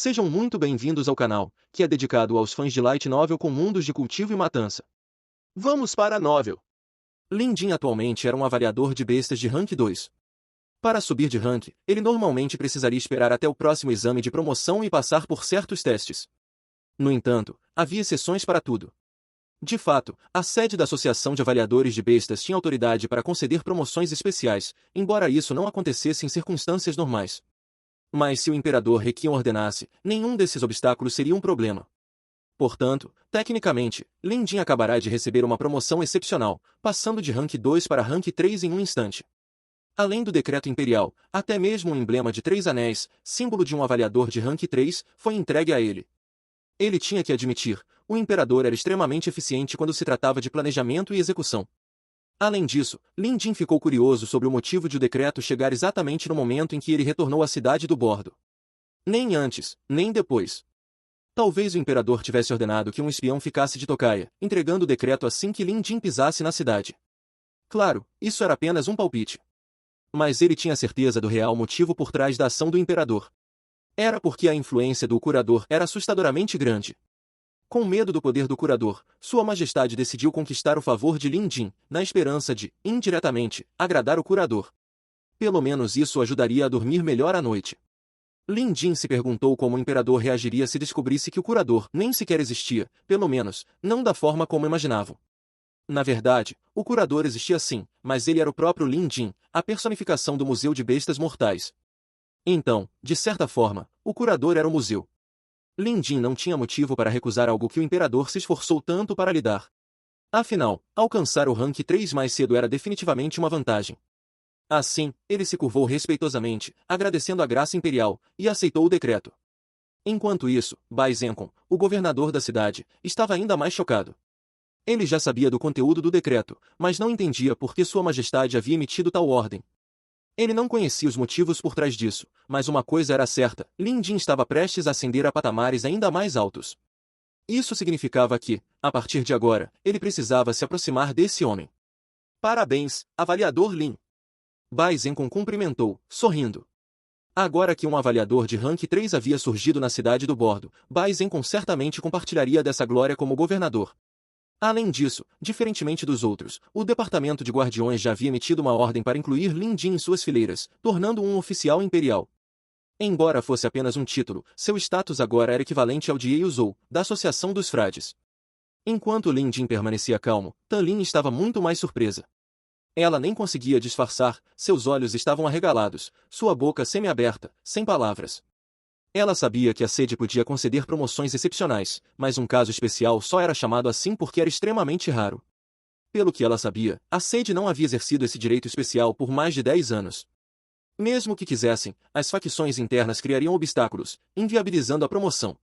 Sejam muito bem-vindos ao canal, que é dedicado aos fãs de Light Novel com mundos de cultivo e matança. Vamos para a novel. Lin Jin atualmente era um avaliador de bestas de rank 2. Para subir de rank, ele normalmente precisaria esperar até o próximo exame de promoção e passar por certos testes. No entanto, havia exceções para tudo. De fato, a sede da Associação de Avaliadores de Bestas tinha autoridade para conceder promoções especiais, embora isso não acontecesse em circunstâncias normais. Mas se o imperador Requiem ordenasse, nenhum desses obstáculos seria um problema. Portanto, tecnicamente, Lin Jin acabará de receber uma promoção excepcional, passando de rank 2 para rank 3 em um instante. Além do decreto imperial, até mesmo um emblema de 3 anéis, símbolo de um avaliador de rank 3, foi entregue a ele. Ele tinha que admitir, o imperador era extremamente eficiente quando se tratava de planejamento e execução. Além disso, Lin Jin ficou curioso sobre o motivo de o decreto chegar exatamente no momento em que ele retornou à cidade do Bordo. Nem antes, nem depois. Talvez o imperador tivesse ordenado que um espião ficasse de tocaia, entregando o decreto assim que Lin Jin pisasse na cidade. Claro, isso era apenas um palpite. Mas ele tinha certeza do real motivo por trás da ação do imperador. Era porque a influência do curador era assustadoramente grande. Com medo do poder do curador, Sua Majestade decidiu conquistar o favor de Lin Jin, na esperança de, indiretamente, agradar o curador. Pelo menos isso o ajudaria a dormir melhor à noite. Lin Jin se perguntou como o imperador reagiria se descobrisse que o curador nem sequer existia, pelo menos, não da forma como imaginavam. Na verdade, o curador existia sim, mas ele era o próprio Lin Jin, a personificação do Museu de Bestas Mortais. Então, de certa forma, o curador era o museu. Lin Jin não tinha motivo para recusar algo que o imperador se esforçou tanto para lhe dar. Afinal, alcançar o rank 3 mais cedo era definitivamente uma vantagem. Assim, ele se curvou respeitosamente, agradecendo a graça imperial, e aceitou o decreto. Enquanto isso, Bai Zenkon, o governador da cidade, estava ainda mais chocado. Ele já sabia do conteúdo do decreto, mas não entendia por que Sua Majestade havia emitido tal ordem. Ele não conhecia os motivos por trás disso, mas uma coisa era certa, Lin Jin estava prestes a ascender a patamares ainda mais altos. Isso significava que, a partir de agora, ele precisava se aproximar desse homem. Parabéns, avaliador Lin. Bai Zenkon cumprimentou, sorrindo. Agora que um avaliador de rank 3 havia surgido na cidade do Bordo, Bai Zenkon certamente compartilharia dessa glória como governador. Além disso, diferentemente dos outros, o Departamento de Guardiões já havia emitido uma ordem para incluir Lin Jin em suas fileiras, tornando-o um oficial imperial. Embora fosse apenas um título, seu status agora era equivalente ao de Yeuzhou, da Associação dos Frades. Enquanto Lin Jin permanecia calmo, Tan Lin estava muito mais surpresa. Ela nem conseguia disfarçar, seus olhos estavam arregalados, sua boca semi-aberta, sem palavras. Ela sabia que a sede podia conceder promoções excepcionais, mas um caso especial só era chamado assim porque era extremamente raro. Pelo que ela sabia, a sede não havia exercido esse direito especial por mais de 10 anos. Mesmo que quisessem, as facções internas criariam obstáculos, inviabilizando a promoção.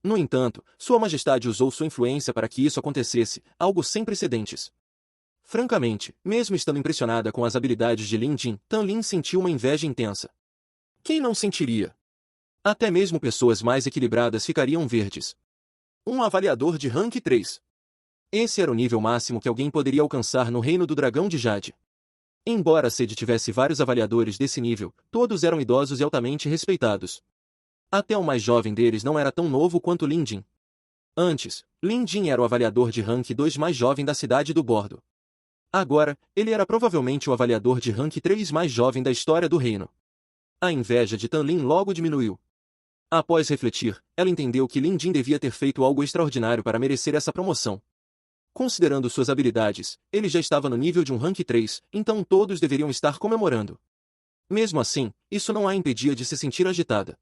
No entanto, Sua Majestade usou sua influência para que isso acontecesse, algo sem precedentes. Francamente, mesmo estando impressionada com as habilidades de Lin Jin, Tan Lin sentiu uma inveja intensa. Quem não sentiria? Até mesmo pessoas mais equilibradas ficariam verdes. Um avaliador de rank 3. Esse era o nível máximo que alguém poderia alcançar no Reino do Dragão de Jade. Embora a sede tivesse vários avaliadores desse nível, todos eram idosos e altamente respeitados. Até o mais jovem deles não era tão novo quanto Lin Jin. Antes, Lin Jin era o avaliador de rank 2 mais jovem da cidade do Bordo. Agora, ele era provavelmente o avaliador de rank 3 mais jovem da história do reino. A inveja de Tan Lin logo diminuiu. Após refletir, ela entendeu que Lin Jin devia ter feito algo extraordinário para merecer essa promoção. Considerando suas habilidades, ele já estava no nível de um rank 3, então todos deveriam estar comemorando. Mesmo assim, isso não a impedia de se sentir agitada.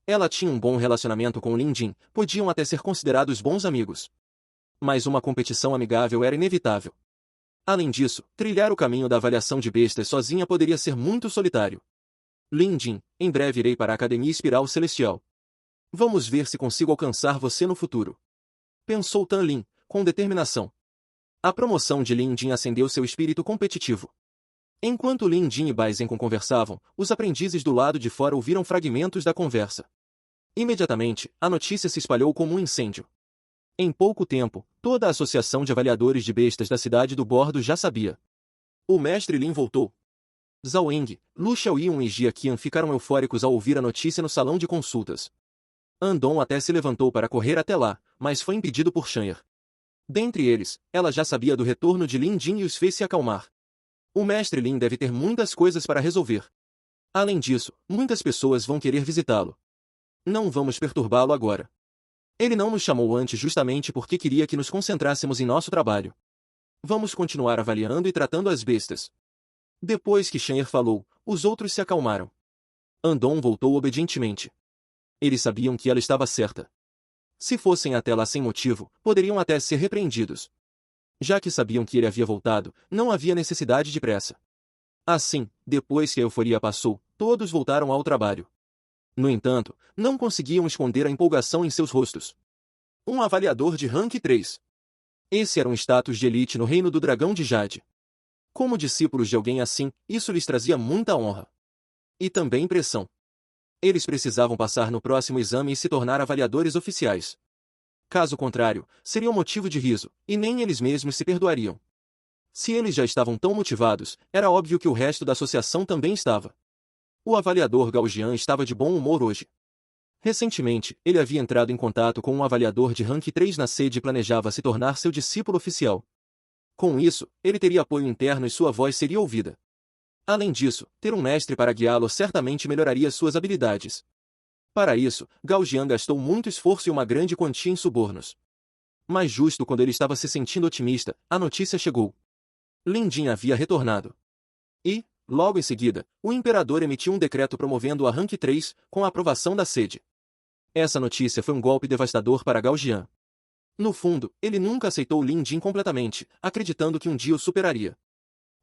Ela tinha um bom relacionamento com Lin Jin, podiam até ser considerados bons amigos. Mas uma competição amigável era inevitável. Além disso, trilhar o caminho da avaliação de bestas sozinha poderia ser muito solitário. Lin Jin, em breve irei para a Academia Espiral Celestial. Vamos ver se consigo alcançar você no futuro. Pensou Tan Lin, com determinação. A promoção de Lin Jin acendeu seu espírito competitivo. Enquanto Lin Jin e Bai Zenkon conversavam, os aprendizes do lado de fora ouviram fragmentos da conversa. Imediatamente, a notícia se espalhou como um incêndio. Em pouco tempo, toda a associação de avaliadores de bestas da cidade do Bordo já sabia. O mestre Lin voltou. Zhao Eng, Lu Xiaoyun e Jia Qian ficaram eufóricos ao ouvir a notícia no salão de consultas. Andon até se levantou para correr até lá, mas foi impedido por Shanyer. Dentre eles, ela já sabia do retorno de Lin Jin e os fez se acalmar. O mestre Lin deve ter muitas coisas para resolver. Além disso, muitas pessoas vão querer visitá-lo. Não vamos perturbá-lo agora. Ele não nos chamou antes justamente porque queria que nos concentrássemos em nosso trabalho. Vamos continuar avaliando e tratando as bestas. Depois que Shanyer falou, os outros se acalmaram. Andon voltou obedientemente. Eles sabiam que ela estava certa. Se fossem até lá sem motivo, poderiam até ser repreendidos. Já que sabiam que ele havia voltado, não havia necessidade de pressa. Assim, depois que a euforia passou, todos voltaram ao trabalho. No entanto, não conseguiam esconder a empolgação em seus rostos. Um avaliador de rank 3. Esse era um status de elite no reino do Dragão de Jade. Como discípulos de alguém assim, isso lhes trazia muita honra. E também pressão. Eles precisavam passar no próximo exame e se tornar avaliadores oficiais. Caso contrário, seria um motivo de riso, e nem eles mesmos se perdoariam. Se eles já estavam tão motivados, era óbvio que o resto da associação também estava. O avaliador Gaugian estava de bom humor hoje. Recentemente, ele havia entrado em contato com um avaliador de rank 3 na sede e planejava se tornar seu discípulo oficial. Com isso, ele teria apoio interno e sua voz seria ouvida. Além disso, ter um mestre para guiá-lo certamente melhoraria suas habilidades. Para isso, Gaugian gastou muito esforço e uma grande quantia em subornos. Mas justo quando ele estava se sentindo otimista, a notícia chegou. Lin Jin havia retornado. E, logo em seguida, o imperador emitiu um decreto promovendo a rank 3, com a aprovação da sede. Essa notícia foi um golpe devastador para Gaugian. No fundo, ele nunca aceitou Lin Jin completamente, acreditando que um dia o superaria.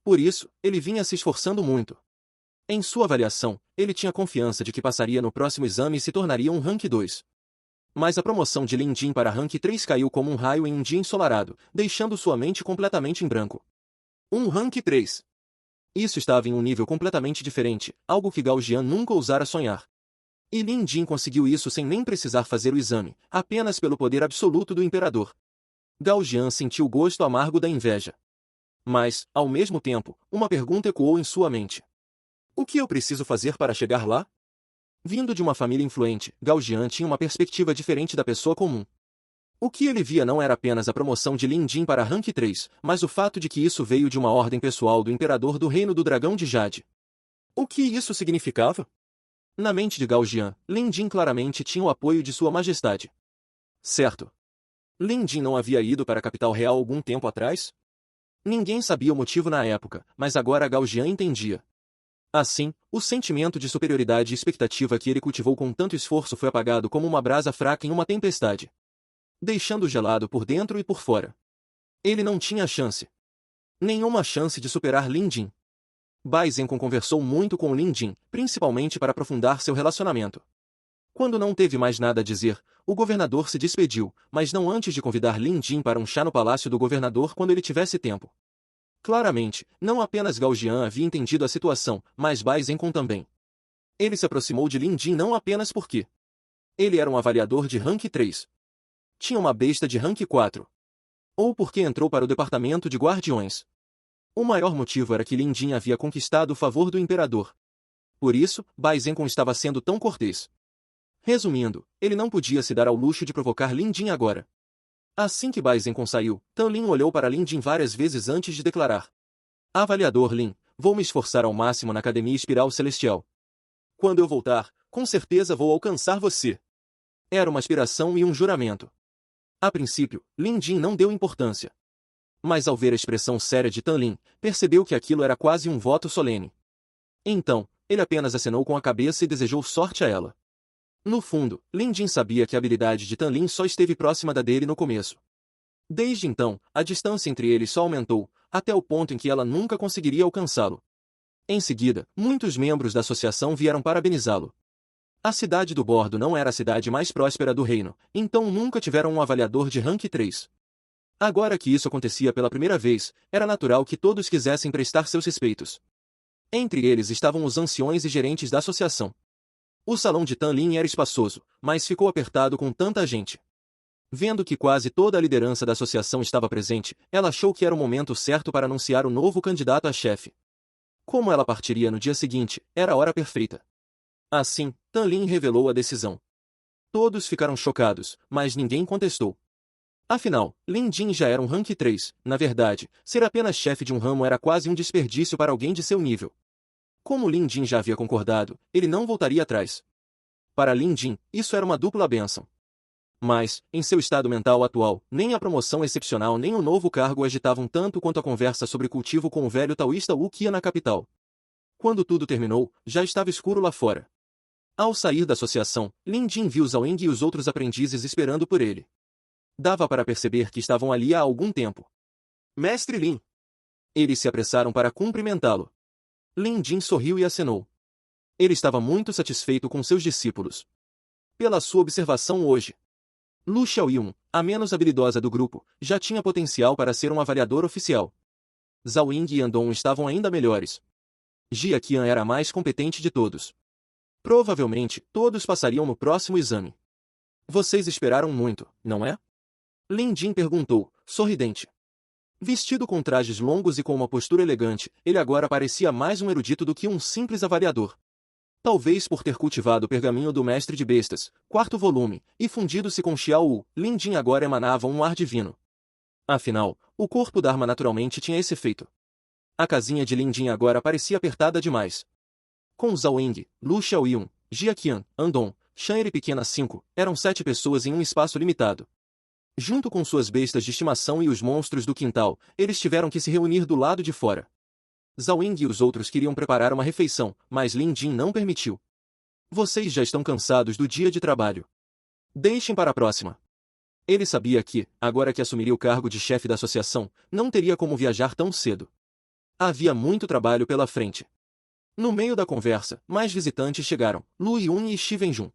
Por isso, ele vinha se esforçando muito. Em sua avaliação, ele tinha confiança de que passaria no próximo exame e se tornaria um rank 2. Mas a promoção de Lin Jin para rank 3 caiu como um raio em um dia ensolarado, deixando sua mente completamente em branco. Um rank 3. Isso estava em um nível completamente diferente, algo que Gaugian nunca ousara sonhar. E Lin Jin conseguiu isso sem nem precisar fazer o exame, apenas pelo poder absoluto do imperador. Gaugian sentiu o gosto amargo da inveja. Mas, ao mesmo tempo, uma pergunta ecoou em sua mente. O que eu preciso fazer para chegar lá? Vindo de uma família influente, Gaugian tinha uma perspectiva diferente da pessoa comum. O que ele via não era apenas a promoção de Lin Jin para rank 3, mas o fato de que isso veio de uma ordem pessoal do imperador do Reino do Dragão de Jade. O que isso significava? Na mente de Gaugian, Lin Jin claramente tinha o apoio de Sua Majestade. Certo. Lin Jin não havia ido para a capital real algum tempo atrás? Ninguém sabia o motivo na época, mas agora Gaugian entendia. Assim, o sentimento de superioridade e expectativa que ele cultivou com tanto esforço foi apagado como uma brasa fraca em uma tempestade, deixando-o gelado por dentro e por fora. Ele não tinha chance. Nenhuma chance de superar Lin Jin. Bai Zenkon conversou muito com Lin Jin, principalmente para aprofundar seu relacionamento. Quando não teve mais nada a dizer, o governador se despediu, mas não antes de convidar Lin Jin para um chá no palácio do governador quando ele tivesse tempo. Claramente, não apenas Gaugian havia entendido a situação, mas Bai Zenkon também. Ele se aproximou de Lin Jin não apenas porque ele era um avaliador de rank 3. Tinha uma besta de rank 4. Ou porque entrou para o departamento de guardiões. O maior motivo era que Lin Jin havia conquistado o favor do imperador. Por isso, Bai Zenkon estava sendo tão cortês. Resumindo, ele não podia se dar ao luxo de provocar Lin Jin agora. Assim que Bai Zenkon saiu, Tan Lin olhou para Lin Jin várias vezes antes de declarar. Avaliador Lin, vou me esforçar ao máximo na Academia Espiral Celestial. Quando eu voltar, com certeza vou alcançar você. Era uma aspiração e um juramento. A princípio, Lin Jin não deu importância. Mas ao ver a expressão séria de Tan Lin, percebeu que aquilo era quase um voto solene. Então, ele apenas acenou com a cabeça e desejou sorte a ela. No fundo, Lin Jin sabia que a habilidade de Tan Lin só esteve próxima da dele no começo. Desde então, a distância entre eles só aumentou, até o ponto em que ela nunca conseguiria alcançá-lo. Em seguida, muitos membros da associação vieram parabenizá-lo. A cidade do Bordo não era a cidade mais próspera do reino, então nunca tiveram um avaliador de rank 3. Agora que isso acontecia pela primeira vez, era natural que todos quisessem prestar seus respeitos. Entre eles estavam os anciões e gerentes da associação. O salão de Tan Lin era espaçoso, mas ficou apertado com tanta gente. Vendo que quase toda a liderança da associação estava presente, ela achou que era o momento certo para anunciar o novo candidato a chefe. Como ela partiria no dia seguinte, era a hora perfeita. Assim, Tan Lin revelou a decisão. Todos ficaram chocados, mas ninguém contestou. Afinal, Lin Jin já era um rank 3, na verdade, ser apenas chefe de um ramo era quase um desperdício para alguém de seu nível. Como Lin Jin já havia concordado, ele não voltaria atrás. Para Lin Jin, isso era uma dupla bênção. Mas, em seu estado mental atual, nem a promoção excepcional nem o novo cargo o agitavam tanto quanto a conversa sobre cultivo com o velho taoísta Wu Qia na capital. Quando tudo terminou, já estava escuro lá fora. Ao sair da associação, Lin Jin viu Zhao Ying e os outros aprendizes esperando por ele. Dava para perceber que estavam ali há algum tempo. Mestre Lin! Eles se apressaram para cumprimentá-lo. Lin Jin sorriu e acenou. Ele estava muito satisfeito com seus discípulos. Pela sua observação hoje, Lu Xiaoyun, a menos habilidosa do grupo, já tinha potencial para ser um avaliador oficial. Zhao Ying e Andong estavam ainda melhores. Jia Qian era a mais competente de todos. Provavelmente, todos passariam no próximo exame. Vocês esperaram muito, não é? Lin Jin perguntou, sorridente. Vestido com trajes longos e com uma postura elegante, ele agora parecia mais um erudito do que um simples avaliador. Talvez por ter cultivado o pergaminho do Mestre de Bestas, 4º volume, e fundido-se com Xiao Wu, Lin Jin agora emanava um ar divino. Afinal, o corpo Dharma naturalmente tinha esse efeito. A casinha de Lin Jin agora parecia apertada demais. Com Zhao Ying, Lu Xiaoyun, Jia Qian, Andong, Shan'er e Pequena 5, eram 7 pessoas em um espaço limitado. Junto com suas bestas de estimação e os monstros do quintal, eles tiveram que se reunir do lado de fora. Zhao Ying e os outros queriam preparar uma refeição, mas Lin Jin não permitiu. Vocês já estão cansados do dia de trabalho. Deixem para a próxima. Ele sabia que, agora que assumiria o cargo de chefe da associação, não teria como viajar tão cedo. Havia muito trabalho pela frente. No meio da conversa, mais visitantes chegaram, Lu Yun e Shi Wenjun.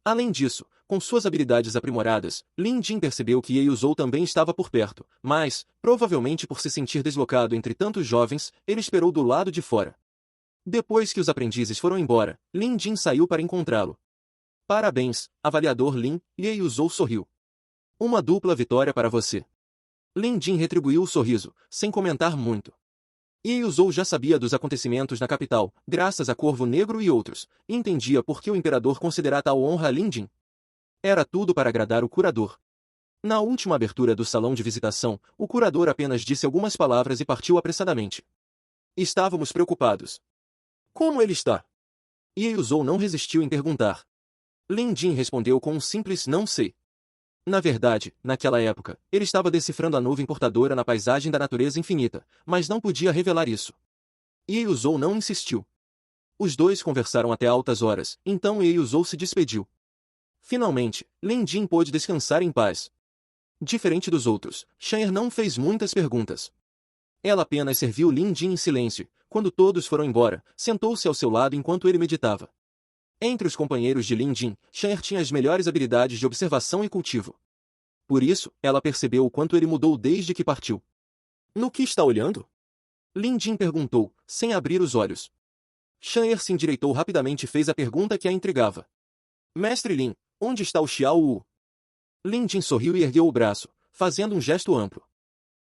Além disso, com suas habilidades aprimoradas, Lin Jin percebeu que Ye Yuzhou também estava por perto, mas, provavelmente por se sentir deslocado entre tantos jovens, ele esperou do lado de fora. Depois que os aprendizes foram embora, Lin Jin saiu para encontrá-lo. Parabéns, avaliador Lin, Ye Yuzhou sorriu. Uma dupla vitória para você. Lin Jin retribuiu o sorriso, sem comentar muito. Ye Yuzhou já sabia dos acontecimentos na capital, graças a Corvo Negro e outros, e entendia por que o imperador considerava tal honra a Lin Jin. Era tudo para agradar o curador. Na última abertura do salão de visitação, o curador apenas disse algumas palavras e partiu apressadamente. Estávamos preocupados. Como ele está? Ye Yuzhou não resistiu em perguntar. Lin Jin respondeu com um simples não sei. Na verdade, naquela época, ele estava decifrando a nuvem portadora na paisagem da natureza infinita, mas não podia revelar isso. Ye Yuzhou não insistiu. Os dois conversaram até altas horas, então Ye Yuzhou se despediu. Finalmente, Lin Jin pôde descansar em paz. Diferente dos outros, Shan'er não fez muitas perguntas. Ela apenas serviu Lin Jin em silêncio. Quando todos foram embora, sentou-se ao seu lado enquanto ele meditava. Entre os companheiros de Lin Jin, Shan'er tinha as melhores habilidades de observação e cultivo. Por isso, ela percebeu o quanto ele mudou desde que partiu. No que está olhando? Lin Jin perguntou, sem abrir os olhos. Shan'er se endireitou rapidamente e fez a pergunta que a intrigava. Mestre Lin, onde está o Xiao Wu? Lin Jin sorriu e ergueu o braço, fazendo um gesto amplo.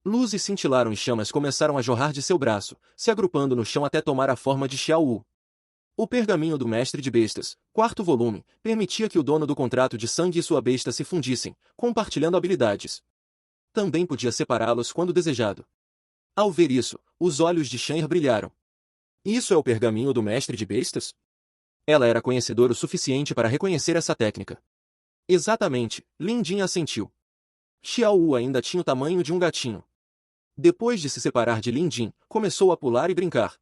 Luzes cintilaram e chamas começaram a jorrar de seu braço, se agrupando no chão até tomar a forma de Xiao Wu. O pergaminho do Mestre de Bestas, 4º volume, permitia que o dono do contrato de sangue e sua besta se fundissem, compartilhando habilidades. Também podia separá-los quando desejado. Ao ver isso, os olhos de Shan'er brilharam. Isso é o pergaminho do Mestre de Bestas? Ela era conhecedora o suficiente para reconhecer essa técnica. Exatamente, Lin Jin assentiu. Xiao Wu ainda tinha o tamanho de um gatinho. Depois de se separar de Lin Jin, começou a pular e brincar.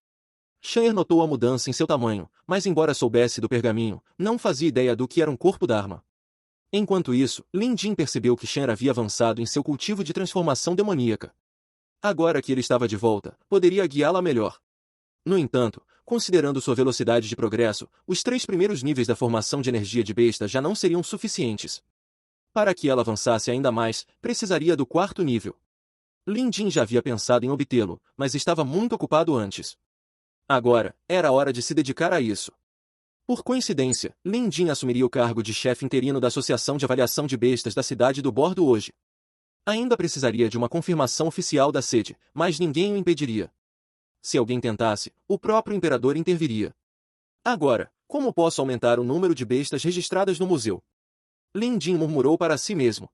Shan'er notou a mudança em seu tamanho, mas embora soubesse do pergaminho, não fazia ideia do que era um corpo Dharma. Enquanto isso, Lin Jin percebeu que Shan'er havia avançado em seu cultivo de transformação demoníaca. Agora que ele estava de volta, poderia guiá-la melhor. No entanto, considerando sua velocidade de progresso, os 3 primeiros níveis da formação de energia de besta já não seriam suficientes. Para que ela avançasse ainda mais, precisaria do 4º nível. Lin Jin já havia pensado em obtê-lo, mas estava muito ocupado antes. Agora, era hora de se dedicar a isso. Por coincidência, Lin Jin assumiria o cargo de chefe interino da Associação de Avaliação de Bestas da cidade do Bordo hoje. Ainda precisaria de uma confirmação oficial da sede, mas ninguém o impediria. Se alguém tentasse, o próprio imperador interviria. Agora, como posso aumentar o número de bestas registradas no museu? Lin Jin murmurou para si mesmo.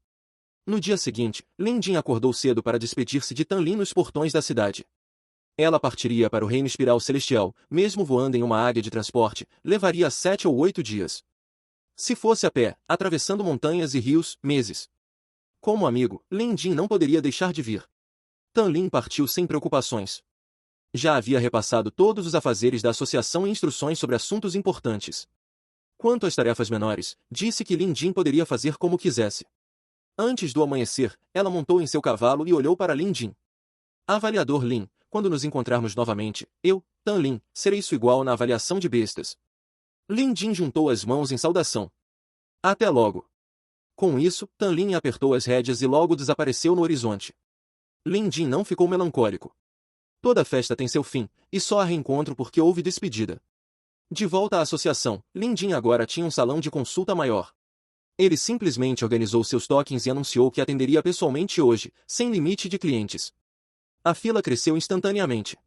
No dia seguinte, Lin Jin acordou cedo para despedir-se de Tan Lin nos portões da cidade. Ela partiria para o reino espiral celestial, mesmo voando em uma águia de transporte, levaria 7 ou 8 dias. Se fosse a pé, atravessando montanhas e rios, meses. Como amigo, Lin Jin não poderia deixar de vir. Tan Lin partiu sem preocupações. Já havia repassado todos os afazeres da associação e instruções sobre assuntos importantes. Quanto às tarefas menores, disse que Lin Jin poderia fazer como quisesse. Antes do amanhecer, ela montou em seu cavalo e olhou para Lin Jin. Avaliador Lin, quando nos encontrarmos novamente, eu, Tan Lin, serei sua igual na avaliação de bestas. Lin Jin juntou as mãos em saudação. Até logo. Com isso, Tan Lin apertou as rédeas e logo desapareceu no horizonte. Lin Jin não ficou melancólico. Toda festa tem seu fim, e só há reencontro porque houve despedida. De volta à associação, Lin Jin agora tinha um salão de consulta maior. Ele simplesmente organizou seus tokens e anunciou que atenderia pessoalmente hoje, sem limite de clientes. A fila cresceu instantaneamente.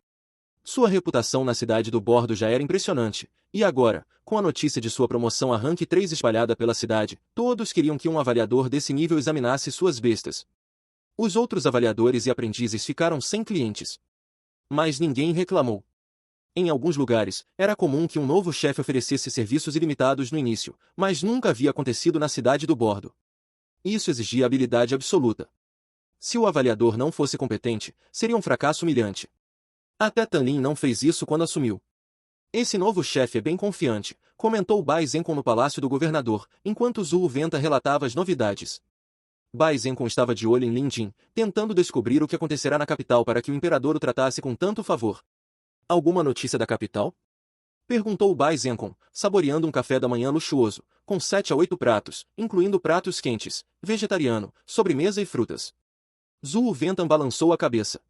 Sua reputação na cidade do bordo já era impressionante, e agora, com a notícia de sua promoção a Rank 3 espalhada pela cidade, todos queriam que um avaliador desse nível examinasse suas bestas. Os outros avaliadores e aprendizes ficaram sem clientes. Mas ninguém reclamou. Em alguns lugares, era comum que um novo chefe oferecesse serviços ilimitados no início, mas nunca havia acontecido na cidade do bordo. Isso exigia habilidade absoluta. Se o avaliador não fosse competente, seria um fracasso humilhante. Até Tan Lin não fez isso quando assumiu. Esse novo chefe é bem confiante, comentou Bai Zenkon no palácio do governador, enquanto Zhu Venta relatava as novidades. Bai Zenkon estava de olho em Lin Jin, tentando descobrir o que acontecerá na capital para que o imperador o tratasse com tanto favor. Alguma notícia da capital? Perguntou Bai Zenkon, saboreando um café da manhã luxuoso, com 7 a 8 pratos, incluindo pratos quentes, vegetariano, sobremesa e frutas. Zhu Ventan balançou a cabeça.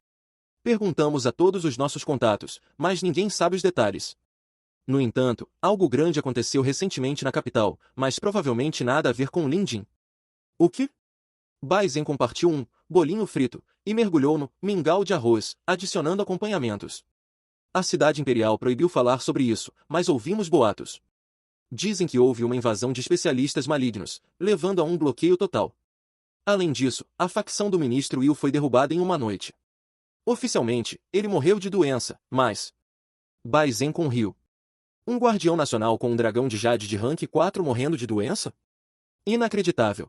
Perguntamos a todos os nossos contatos, mas ninguém sabe os detalhes. No entanto, algo grande aconteceu recentemente na capital, mas provavelmente nada a ver com Lin Jin. O que? Bai Zenkon partiu um bolinho frito e mergulhou no mingau de arroz, adicionando acompanhamentos. A cidade imperial proibiu falar sobre isso, mas ouvimos boatos. Dizem que houve uma invasão de especialistas malignos, levando a um bloqueio total. Além disso, a facção do ministro Will foi derrubada em uma noite. Oficialmente, ele morreu de doença, mas... Bai Zenkon riu. Um guardião nacional com um dragão de jade de rank 4 morrendo de doença? Inacreditável.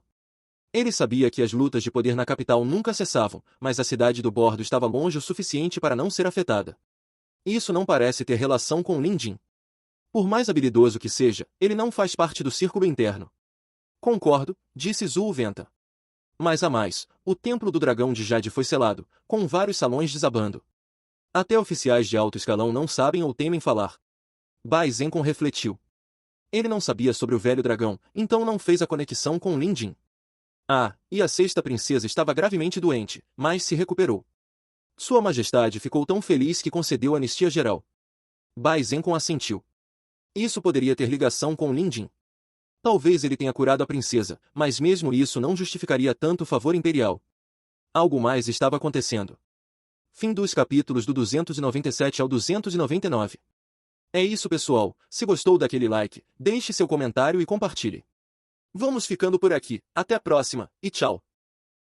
Ele sabia que as lutas de poder na capital nunca cessavam, mas a cidade do bordo estava longe o suficiente para não ser afetada. Isso não parece ter relação com Lin Jin. Por mais habilidoso que seja, ele não faz parte do círculo interno. Concordo, disse Zhu Venta. Mas a mais, o templo do dragão de Jade foi selado, com vários salões desabando. Até oficiais de alto escalão não sabem ou temem falar. Bai Zenkon refletiu. Ele não sabia sobre o velho dragão, então não fez a conexão com Lin Jin. Ah, e a sexta princesa estava gravemente doente, mas se recuperou. Sua Majestade ficou tão feliz que concedeu anistia geral. Bai Zenkon assentiu. Isso poderia ter ligação com Lin Jin. Talvez ele tenha curado a princesa, mas mesmo isso não justificaria tanto favor imperial. Algo mais estava acontecendo. Fim dos capítulos do 297 ao 299. É isso, pessoal. Se gostou daquele like, deixe seu comentário e compartilhe. Vamos ficando por aqui. Até a próxima, e tchau!